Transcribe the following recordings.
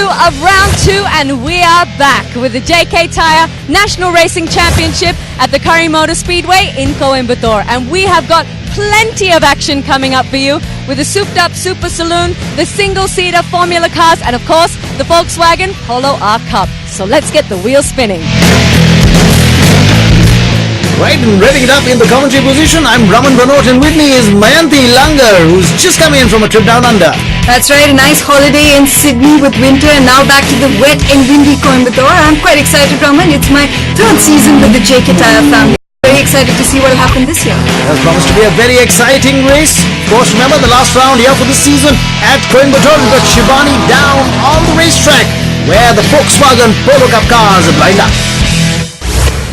of round 2, and we are back with the JK Tyre National Racing Championship at the Curry Motor Speedway in Coimbatore. And we have got plenty of action coming up for you with the souped up Super Saloon, the single-seater Formula cars, and of course the Volkswagen Polo R Cup. So let's get the wheels spinning. Right, and revving it up in the commentary position, I'm Raman Banot, and with me is Mayanti Langar, who's just coming in from a trip down under. That's right, a nice holiday in Sydney with winter, and now back to the wet and windy Coimbatore. I'm quite excited, Raman. It's my 3rd season with the JK Tyre family. Very excited to see what will happen this year. That's promised to be a very exciting race. Of course, remember the last round here for this season at Coimbatore, we've got Shivani down on the racetrack where the Volkswagen Polo Cup cars have lined up.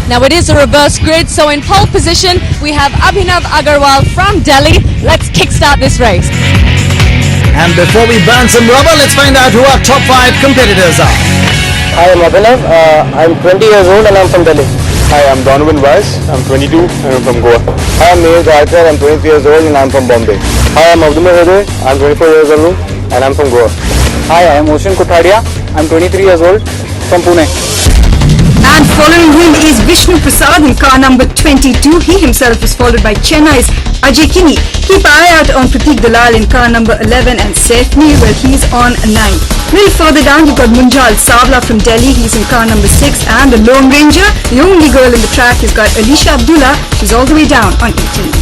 Now it is a reverse grid, so in pole position we have Abhinav Agarwal from Delhi. Let's kickstart this race. And before we burn some rubber, let's find out who our top 5 competitors are. Hi, I'm Abhinav. I'm 20 years old and I'm from Delhi. Hi, I'm Donovan Weiss. I'm 22 and I'm from Goa. Hi, I'm Mihir Dharkar. I'm 23 years old and I'm from Bombay. Hi, I'm Abdul Mahede. I'm 24 years old and I'm from Goa. Hi, I'm Oshin Kothadia. I'm 23 years old from Pune. And following him is Vishnu Prasad in car number 22. He himself is followed by Chennai's Ajay Kini. Keep an eye out on Prateek Dalal in car number 11 and Sefni, well, he's on 9. A little further down, you've got Munjal Savla from Delhi. He's in car number 6. And the Lone Ranger, the only girl in the track, has got Alisha Abdullah. She's all the way down on 18.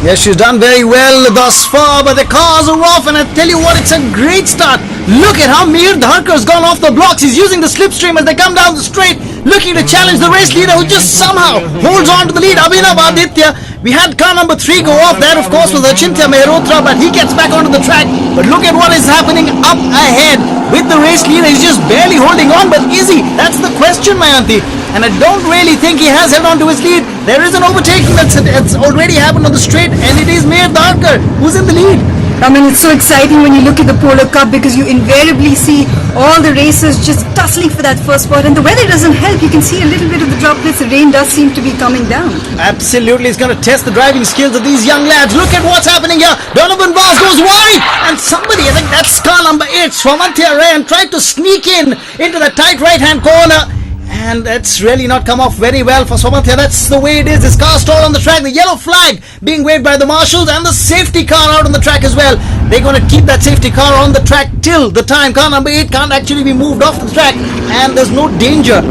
Yes, she's done very well thus far, but the cars are off, and I tell you what, it's a great start. Look at how Mihir Dharkar's gone off the blocks. He's using the slipstream as they come down the straight, looking to challenge the race leader, who just somehow holds on to the lead, Abhinav Aditya. We had car number 3 go off. That, of course, was Achintya Mehrotra, but he gets back onto the track. But look at what is happening up ahead with the race leader. He's just barely holding on, but is he? That's the question, Mayanti. And I don't really think he has held on to his lead. There is an overtaking that's already happened on the straight, and it is Mihir Dharkar who's in the lead. I mean, it's so exciting when you look at the Polo Cup, because you invariably see all the racers just tussling for that first spot, and the weather doesn't help. You can see a little bit of the droplets. The rain does seem to be coming down. Absolutely, it's going to test the driving skills of these young lads. Look at what's happening here. Donovan Vaz goes wide, and somebody, I think that's car number 8, Swamanthya Ray, tried to sneak into the tight right-hand corner. And that's really not come off very well for Swamanthya. That's the way it is. His car stalled on the track. The yellow flag being waved by the marshals, and the safety car out on the track as well. They're going to keep that safety car on the track till the time. Car number 8 can't actually be moved off the track, and there's no danger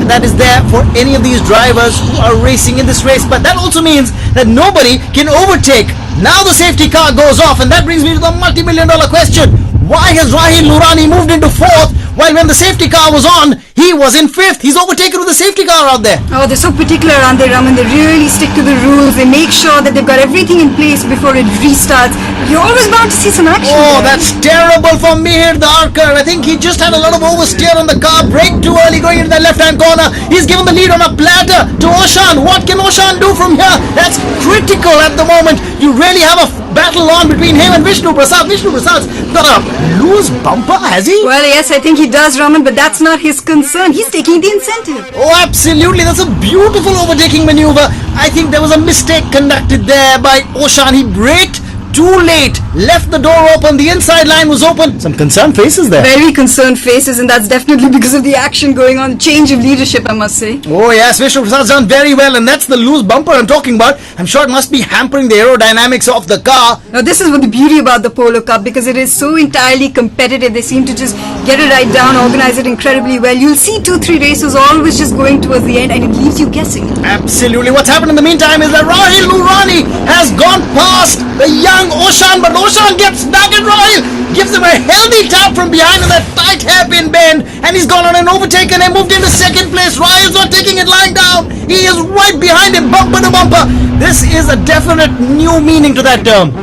that is there for any of these drivers who are racing in this race. But that also means that nobody can overtake. Now the safety car goes off, and that brings me to the multi-million-dollar question. Why has Rahil Nurani moved into 4th, while when the safety car was on, he was in 5th? He's overtaken with the safety car out there. Oh, they're so particular, aren't they, Raman? They really stick to the rules. They make sure that they've got everything in place before it restarts. You're always bound to see some action. Oh, there. That's terrible for Mihir Dharkar. I think he just had a lot of oversteer on the car. Brake too early going into the left-hand corner. He's given the lead on a platter to Oshan. What can Oshan do from here? That's critical at the moment. You really have a battle on between him and Vishnu Prasad. Vishnu Prasad's got a loose bumper, has he? Well, yes, I think he does, Raman, but that's not his concern. He's taking the incentive. Oh, absolutely. That's a beautiful overtaking maneuver. I think there was a mistake conducted there by Oshan. He braked too late, left the door open, the inside line was open. Some concerned faces there. Very concerned faces, and that's definitely because of the action going on. Change of leadership, I must say. Oh yes, Vishnu Prasad's done very well, and that's the loose bumper I'm talking about. I'm sure it must be hampering the aerodynamics of the car. Now this is what the beauty about the Polo Cup, because it is so entirely competitive. They seem to just get it right down, organize it incredibly well. You'll see 2-3 races always just going towards the end, and it leaves you guessing. Absolutely. What's happened in the meantime is that Rahil Nurani has gone past the young Oshan, but Oshan gets back at Rahil, gives him a healthy tap from behind in that tight hairpin bend, and he's gone on an overtake and moved into 2nd place. Rahil's not taking it lying down. He is right behind him, bumper to bumper. This is a definite new meaning to that term.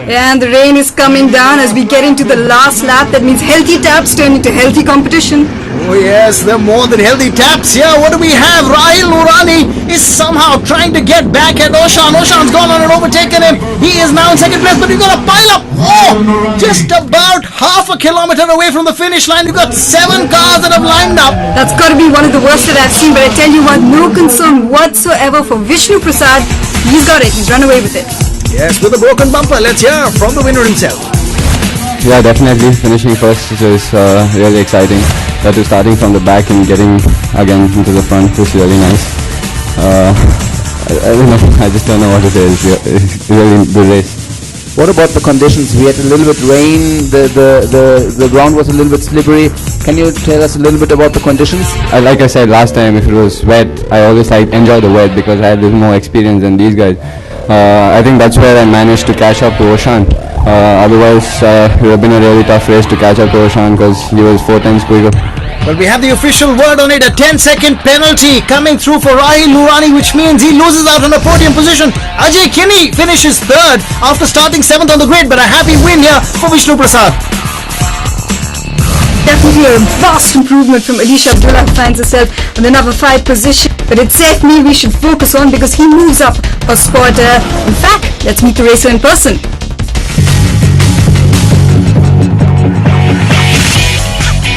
And the rain is coming down as we get into the last lap. That means healthy taps turn into healthy competition. Oh yes, they're more than healthy taps here. What do we have? Rahil Nurani is somehow trying to get back at Oshan. Oshan's gone on and overtaken him. He is now in 2nd place, but we've got a pile up. Oh, just about half a kilometer away from the finish line. We've got 7 cars that have lined up. That's got to be one of the worst that I've seen, but I tell you what, no concern whatsoever for Vishnu Prasad. He's got it. He's run away with it. Yes, with a broken bumper. Let's hear from the winner himself. Yeah, definitely finishing first is really exciting. That is starting from the back and getting again into the front is really nice. I don't know. I just don't know what to say. It's really good race. What about the conditions? We had a little bit rain. The ground was a little bit slippery. Can you tell us a little bit about the conditions? Like I said last time, if it was wet, I always enjoy the wet because I have a little more experience than these guys. I think that's where I managed to catch up to Oshan. Otherwise, it would have been a really tough race to catch up to Oshan because he was 4 times quicker. Well, we have the official word on it. A 10-second penalty coming through for Rahil Nurani, which means he loses out on a podium position. Ajay Kinney finishes third after starting 7th on the grid, but a happy win here for Vishnu Prasad. Definitely a vast improvement from Alisha Abdullah, who finds herself on the number 5 position. But it's Saif Mir we should focus on because he moves up a spot. In fact, let's meet the racer in person.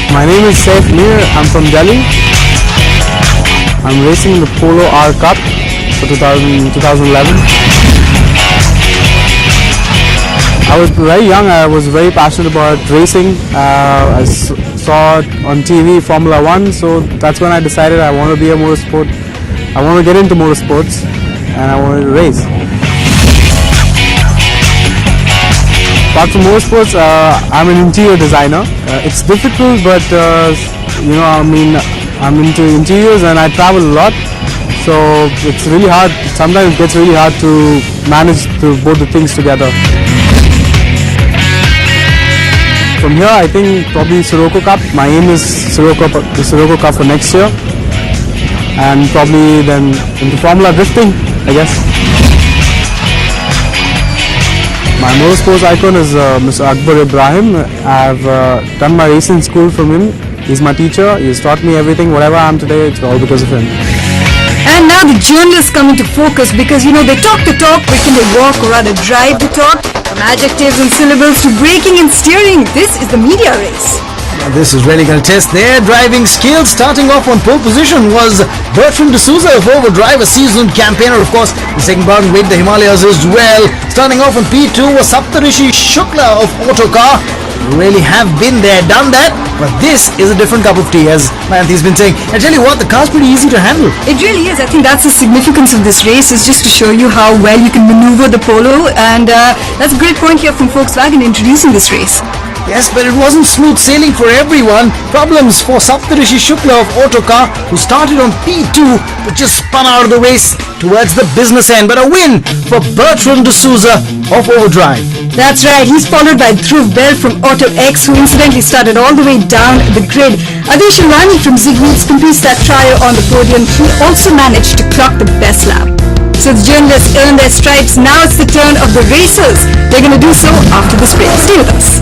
My name is Saif Mir. I'm from Delhi. I'm racing in the Polo R Cup for 2011. I was very young. I was very passionate about racing. I saw it on TV, Formula 1. So that's when I decided I want to be a motorsport. I want to get into motorsports and I wanted to race. Apart from motorsports, I'm an interior designer. It's difficult, but I'm into interiors and I travel a lot. So it's really hard. Sometimes it gets really hard to manage both the things together. From here, I think probably Sirocco Cup. My aim is the Sirocco Cup for next year, and probably then into Formula drifting, I guess. My motorsports icon is Mr. Akbar Ibrahim. I've done my racing school from him. He's my teacher. He's taught me everything. Whatever I am today, it's all because of him. And now the journalists come into focus because, they talk the talk, but can they walk or rather drive the talk? From adjectives and syllables to braking and steering, this is the media race. Now this is really going to test their driving skills. Starting off on pole position was Bertrand D'Souza of Overdrive, a seasoned campaigner, of course. The second part with the Himalayas as well. Starting off on P2 was Saptarishi Shukla of Autocar. Really have been there, done that, but this is a different cup of tea, as Mayanti's been saying. I tell you what, the car's pretty easy to handle. It really is. I think that's the significance of this race, is just to show you how well you can maneuver the Polo, and that's a great point here from Volkswagen introducing this race. Yes, but it wasn't smooth sailing for everyone. Problems for Saptarishi Shukla of Autocar, who started on P2 but just spun out of the race towards the business end. But a win for Bertrand D'Souza of Overdrive. That's right, he's followed by Dhruv Bell from Auto X, who incidentally started all the way down the grid. Adesh Irani from Ziegfeld completes that trio on the podium. He also managed to clock the best lap. So the journalists earn their stripes. Now it's the turn of the racers. They're going to do so after this break. Stay with us.